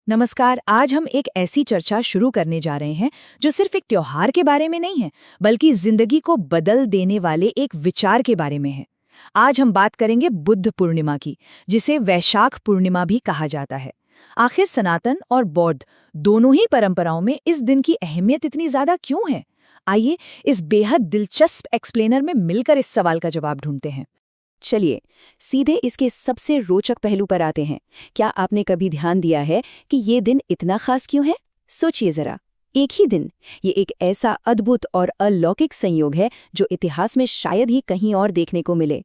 नमस्कार। आज हम एक ऐसी चर्चा शुरू करने जा रहे हैं जो सिर्फ एक त्योहार के बारे में नहीं है, बल्कि जिंदगी को बदल देने वाले एक विचार के बारे में है। आज हम बात करेंगे बुद्ध पूर्णिमा की, जिसे वैशाख पूर्णिमा भी कहा जाता है। आखिर सनातन और बौद्ध दोनों ही परंपराओं में इस दिन की अहमियत इतनी ज्यादा क्यों है? आइए इस बेहद दिलचस्प एक्सप्लेनर में मिलकर इस सवाल का जवाब ढूंढते हैं। चलिए सीधे इसके सबसे रोचक पहलू पर आते हैं। क्या आपने कभी ध्यान दिया है कि ये दिन इतना खास क्यों है? सोचिए जरा। एक ही दिन, ये एक ऐसा अद्भुत और अलौकिक संयोग है जो इतिहास में शायद ही कहीं और देखने को मिले।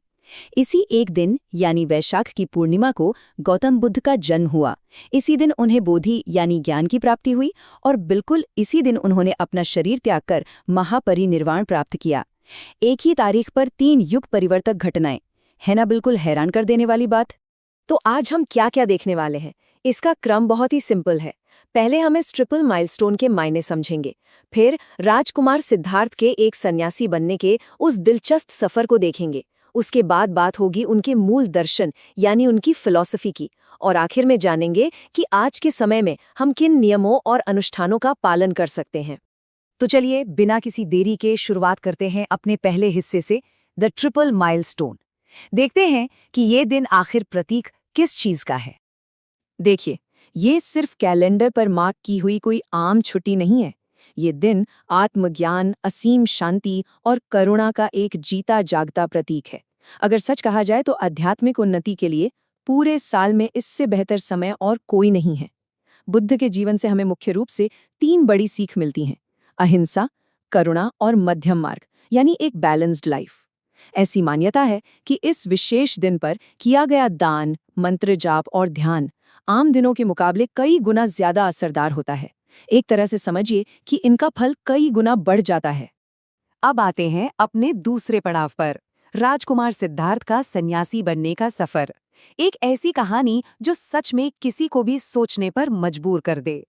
इसी एक दिन यानी वैशाख की पूर्णिमा को गौतम बुद्ध का जन्म हुआ। इसी दिन उन्हें बोधि यानी ज्ञान की प्राप्ति हुई और बिल्कुल इसी दिन उन्होंने अपना शरीर त्याग कर महापरिनिर्वाण प्राप्त किया। एक ही तारीख पर 3 युग परिवर्तक घटनाएं, है ना? बिल्कुल हैरान कर देने वाली बात। तो आज हम क्या क्या देखने वाले हैं? इसका क्रम बहुत ही सिंपल है। पहले हम इस ट्रिपल माइलस्टोन के मायने समझेंगे, फिर राजकुमार सिद्धार्थ के एक सन्यासी बनने के उस दिलचस्प सफर को देखेंगे, उसके बाद बात होगी उनके मूल दर्शन यानी उनकी फिलॉसफी की, और आखिर में जानेंगे कि आज के समय में हम किन नियमों और अनुष्ठानों का पालन कर सकते हैं। तो चलिए बिना किसी देरी के शुरुआत करते हैं अपने पहले हिस्से से, द ट्रिपल माइलस्टोन। देखते हैं कि ये दिन आखिर प्रतीक किस चीज का है। देखिए, ये सिर्फ कैलेंडर पर मार्क की हुई कोई आम छुट्टी नहीं है। ये दिन आत्मज्ञान, असीम शांति और करुणा का एक जीता जागता प्रतीक है। अगर सच कहा जाए तो आध्यात्मिक उन्नति के लिए पूरे साल में इससे बेहतर समय और कोई नहीं है। बुद्ध के जीवन से हमें मुख्य रूप से 3 बड़ी सीख मिलती हैं: अहिंसा, करुणा और मध्यम मार्ग, यानी एक बैलेंस्ड लाइफ। ऐसी मान्यता है कि इस विशेष दिन पर किया गया दान, मंत्र जाप और ध्यान आम दिनों के मुकाबले कई गुना ज्यादा असरदार होता है। एक तरह से समझिए कि इनका फल कई गुना बढ़ जाता है। अब आते हैं अपने दूसरे पड़ाव पर, राजकुमार सिद्धार्थ का सन्यासी बनने का सफर। एक ऐसी कहानी जो सच में किसी को भी सोचने पर मजबूर कर दे।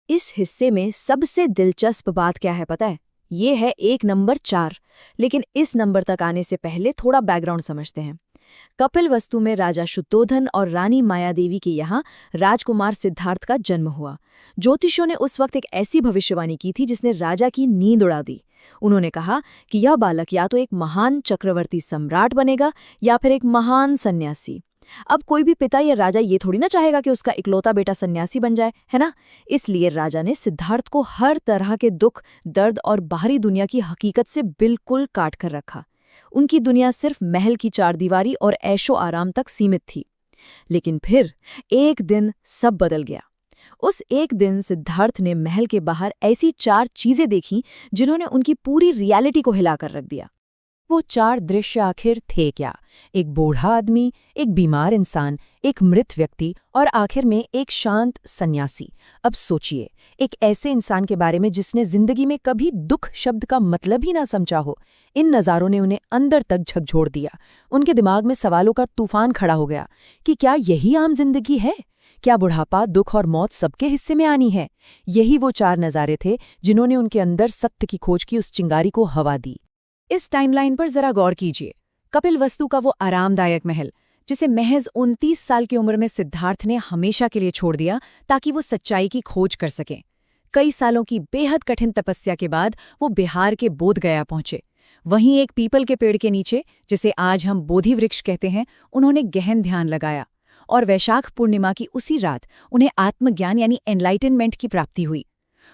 इस हिस्से में सबसे दिलचस्प बात क्या है पता है? ये है एक नंबर 4। लेकिन इस नंबर तक आने से पहले थोड़ा बैकग्राउंड समझते हैं। कपिलवस्तु में राजा शुद्धोधन और रानी मायादेवी के यहाँ राजकुमार सिद्धार्थ का जन्म हुआ। ज्योतिषियों ने उस वक्त एक ऐसी भविष्यवाणी की थी जिसने राजा की नींद उड़ा दी। उन्होंने कहा कि यह बालक या तो एक महान चक्रवर्ती सम्राट बनेगा या फिर एक महान सन्यासी। अब कोई भी पिता या राजा ये थोड़ी ना चाहेगा कि उसका इकलौता बेटा सन्यासी बन जाए, है ना? इसलिए राजा ने सिद्धार्थ को हर तरह के दुख, दर्द और बाहरी दुनिया की हकीकत से बिल्कुल काट कर रखा। उनकी दुनिया सिर्फ महल की चारदीवारी और ऐशो आराम तक सीमित थी। लेकिन फिर एक दिन सब बदल गया। उस एक दिन सिद्धार्थ ने महल के बाहर ऐसी 4 चीजें देखीं जिन्होंने उनकी पूरी रियलिटी को हिलाकर रख दिया। वो 4 दृश्य आखिर थे क्या? एक बूढ़ा आदमी, एक बीमार इंसान, एक मृत व्यक्ति और आखिर में एक शांत सन्यासी। अब सोचिए, एक ऐसे इंसान के बारे में जिसने जिंदगी में कभी दुख शब्द का मतलब ही ना समझा हो। इन नज़ारों ने उन्हें अंदर तक झकझोर दिया। उनके दिमाग में सवालों का तूफान खड़ा हो गया कि क्या यही आम जिंदगी है? क्या बुढ़ापा, दुख और मौत सबके हिस्से में आनी है? यही वो 4 नज़ारे थे जिन्होंने उनके अंदर सत्य की खोज की उस चिंगारी को हवा दी। इस टाइमलाइन पर जरा गौर कीजिए। कपिलवस्तु का वो आरामदायक महल, जिसे महज 29 साल की उम्र में सिद्धार्थ ने हमेशा के लिए छोड़ दिया ताकि वो सच्चाई की खोज कर सकें। कई सालों की बेहद कठिन तपस्या के बाद वो बिहार के बोधगया पहुंचे। वहीं एक पीपल के पेड़ के नीचे, जिसे आज हम बोधि वृक्ष कहते हैं, उन्होंने गहन ध्यान लगाया। और वैशाख पूर्णिमा की उसी रात उन्हें आत्मज्ञान यानी एनलाइटनमेंट की प्राप्ति हुई।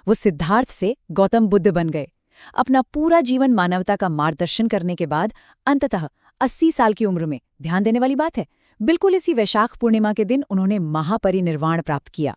वो सिद्धार्थ से गौतम बुद्ध बन गए। अपना पूरा जीवन मानवता का मार्गदर्शन करने के बाद अंततः 80 साल की उम्र में, ध्यान देने वाली बात है, बिल्कुल इसी वैशाख पूर्णिमा के दिन उन्होंने महापरिनिर्वाण प्राप्त किया।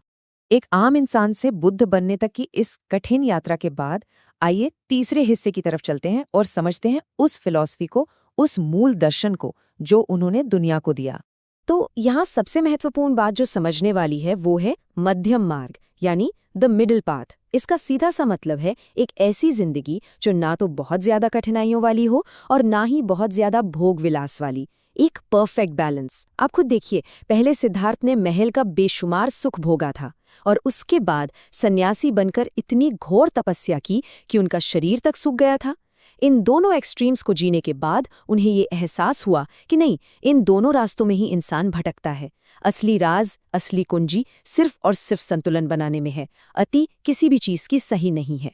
एक आम इंसान से बुद्ध बनने तक की इस कठिन यात्रा के बाद आइए तीसरे हिस्से की तरफ चलते हैं और समझते हैं उस फिलॉसफी को, उस मूल दर्शन को जो उन्होंने दुनिया को दिया। तो यहाँ सबसे महत्वपूर्ण बात जो समझने वाली है वो है मध्यम मार्ग, यानी द मिडिल पाथ। इसका सीधा सा मतलब है एक ऐसी जिंदगी जो ना तो बहुत ज्यादा कठिनाइयों वाली हो और ना ही बहुत ज्यादा भोग विलास वाली। एक परफेक्ट बैलेंस। आप खुद देखिए, पहले सिद्धार्थ ने महल का बेशुमार सुख भोगा था और उसके बाद सन्यासी बनकर इतनी घोर तपस्या की कि उनका शरीर तक सूख गया था। इन दोनों एक्सट्रीम्स को जीने के बाद उन्हें ये एहसास हुआ कि नहीं, इन दोनों रास्तों में ही इंसान भटकता है। असली राज, असली कुंजी सिर्फ और सिर्फ संतुलन बनाने में है। अति किसी भी चीज की सही नहीं है।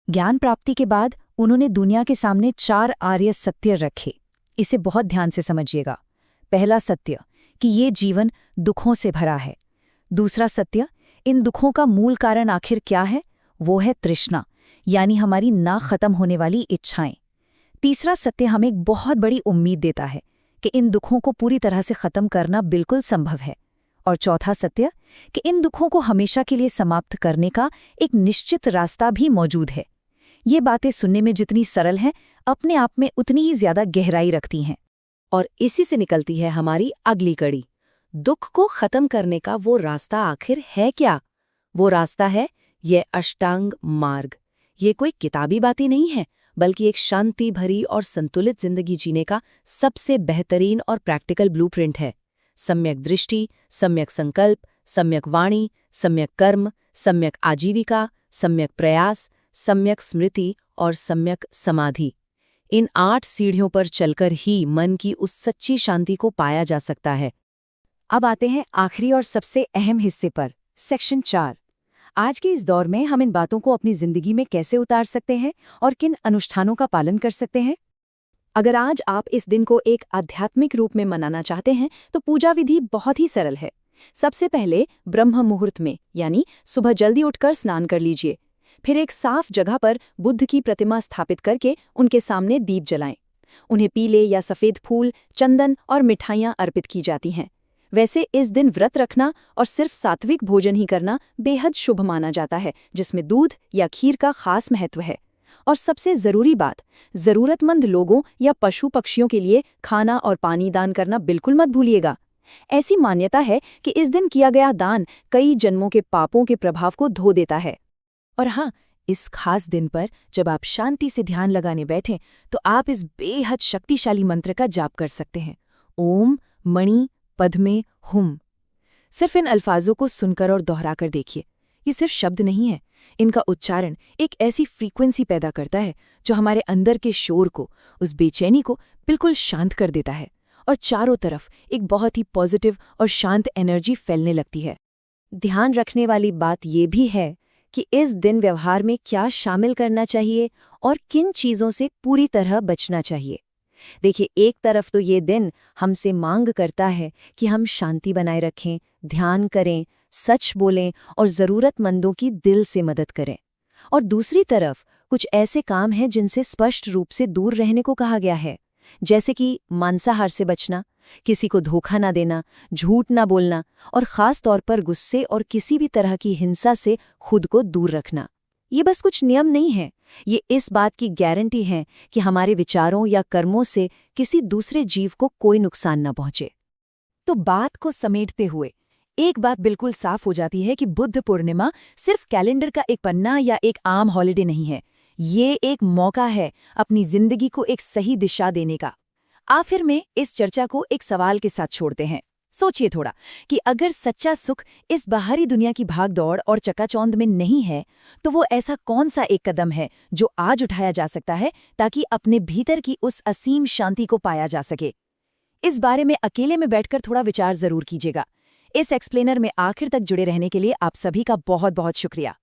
ज्ञान प्राप्ति के बाद उन्होंने दुनिया के सामने 4 आर्य सत्य रखे। इसे बहुत ध्यान से समझिएगा। पहला सत्य कि ये जीवन दुखों से भरा है। दूसरा सत्य, इन दुखों का मूल कारण आखिर क्या है? वो है तृष्णा, यानी हमारी ना खत्म होने वाली इच्छाएं। तीसरा सत्य हमें एक बहुत बड़ी उम्मीद देता है कि इन दुखों को पूरी तरह से खत्म करना बिल्कुल संभव है। और चौथा सत्य कि इन दुखों को हमेशा के लिए समाप्त करने का एक निश्चित रास्ता भी मौजूद है। ये बातें सुनने में जितनी सरल हैं, अपने आप में उतनी ही ज्यादा गहराई रखती हैं। और इसी से निकलती है हमारी अगली कड़ी। दुख को खत्म करने का वो रास्ता आखिर है क्या? वो रास्ता है ये अष्टांग मार्ग। ये कोई किताबी बातें नहीं है, बल्कि एक शांति भरी और संतुलित जिंदगी जीने का सबसे बेहतरीन और प्रैक्टिकल ब्लूप्रिंट है। सम्यक दृष्टि, सम्यक संकल्प, सम्यक वाणी, सम्यक कर्म, सम्यक आजीविका, सम्यक प्रयास, सम्यक स्मृति और सम्यक समाधि। इन 8 सीढ़ियों पर चलकर ही मन की उस सच्ची शांति को पाया जा सकता है। अब आते हैं आखिरी और सबसे अहम हिस्से पर, सेक्शन 4। आज के इस दौर में हम इन बातों को अपनी जिंदगी में कैसे उतार सकते हैं और किन अनुष्ठानों का पालन कर सकते हैं। अगर आज आप इस दिन को एक आध्यात्मिक रूप में मनाना चाहते हैं तो पूजा विधि बहुत ही सरल है। सबसे पहले ब्रह्म मुहूर्त में, यानी सुबह जल्दी उठकर स्नान कर लीजिए। फिर एक साफ जगह पर बुद्ध की प्रतिमा स्थापित करके उनके सामने दीप जलाएं। उन्हें पीले या सफ़ेद फूल, चंदन और मिठाइयाँ अर्पित की जाती हैं। वैसे इस दिन व्रत रखना और सिर्फ सात्विक भोजन ही करना बेहद शुभ माना जाता है, जिसमें दूध या खीर का खास महत्व है। और सबसे ज़रूरी बात, ज़रूरतमंद लोगों या पशु पक्षियों के लिए खाना और पानी दान करना बिल्कुल मत भूलिएगा। ऐसी मान्यता है कि इस दिन किया गया दान कई जन्मों के पापों के प्रभाव को धो देता है। और हाँ, इस खास दिन पर जब आप शांति से ध्यान लगाने बैठें तो आप इस बेहद शक्तिशाली मंत्र का जाप कर सकते हैं। ओम मणि पद्मे हुम। सिर्फ इन अल्फाजों को सुनकर और दोहराकर देखिए। ये सिर्फ शब्द नहीं है, इनका उच्चारण एक ऐसी फ्रीक्वेंसी पैदा करता है जो हमारे अंदर के शोर को, उस बेचैनी को बिल्कुल शांत कर देता है और चारों तरफ एक बहुत ही पॉजिटिव और शांत एनर्जी फैलने लगती है। ध्यान रखने वाली बात ये भी है कि इस दिन व्यवहार में क्या शामिल करना चाहिए और किन चीज़ों से पूरी तरह बचना चाहिए। देखिए, एक तरफ तो ये दिन हमसे मांग करता है कि हम शांति बनाए रखें, ध्यान करें, सच बोलें और ज़रूरतमंदों की दिल से मदद करें। और दूसरी तरफ कुछ ऐसे काम हैं जिनसे स्पष्ट रूप से दूर रहने को कहा गया है, जैसे कि मांसाहार से बचना, किसी को धोखा ना देना, झूठ ना बोलना और ख़ास तौर पर गुस्से और किसी भी तरह की हिंसा से खुद को दूर रखना। ये बस कुछ नियम नहीं है, ये इस बात की गारंटी है कि हमारे विचारों या कर्मों से किसी दूसरे जीव को कोई नुकसान न पहुंचे। तो बात को समेटते हुए एक बात बिल्कुल साफ हो जाती है कि बुद्ध पूर्णिमा सिर्फ कैलेंडर का एक पन्ना या एक आम हॉलिडे नहीं है। ये एक मौका है अपनी जिंदगी को एक सही दिशा देने का। आखिर में इस चर्चा को एक सवाल के साथ छोड़ते हैं। सोचिए थोड़ा कि अगर सच्चा सुख इस बाहरी दुनिया की भागदौड़ और चकाचौंध में नहीं है, तो वो ऐसा कौन सा एक कदम है जो आज उठाया जा सकता है ताकि अपने भीतर की उस असीम शांति को पाया जा सके। इस बारे में अकेले में बैठकर थोड़ा विचार जरूर कीजिएगा। इस एक्सप्लेनर में आखिर तक जुड़े रहने के लिए आप सभी का बहुत बहुत शुक्रिया।